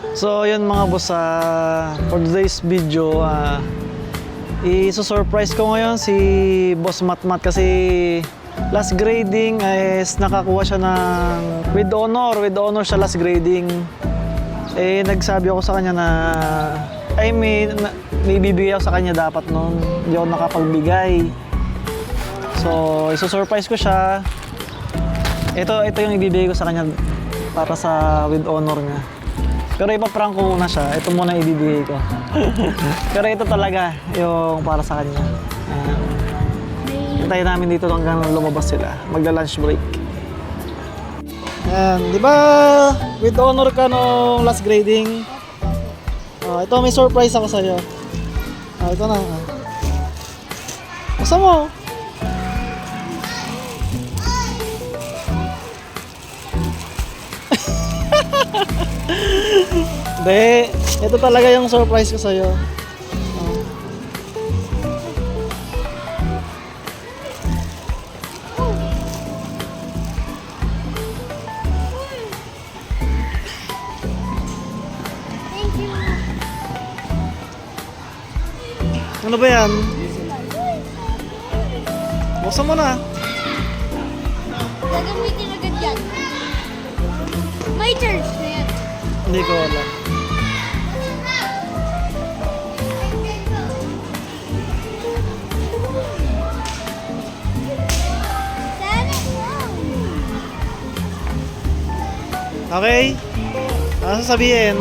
So yun mga boss, for today's video, i-surprise ko ngayon si Boss Matmat kasi last grading is nakakuha siya ng with honor siya last grading. Eh nagsabi ako sa kanya na may bibigay ako sa kanya dapat noon, hindi ako nakapagbigay. So i-surprise ko siya. Ito yung ibibigay ko sa kanya para sa with honor niya. Pero ipaprank ko muna siya. Ito muna ibibigay ko. Pero ito talaga yung para sa kanya. Hintayin namin dito hanggang lumabas sila. Magla-lunch break. Ayan, di ba with honor ka nung last grading? Ito may surprise ako sa'yo. Ito na. Basta mo. Hindi, ito talaga yung surprise ko sa'yo. Thank you. Ano ba yan? Buksan mo na. Gagamitin agad yan. May charge na yan. Hindi ko alam. Okay? Ano sasabihin?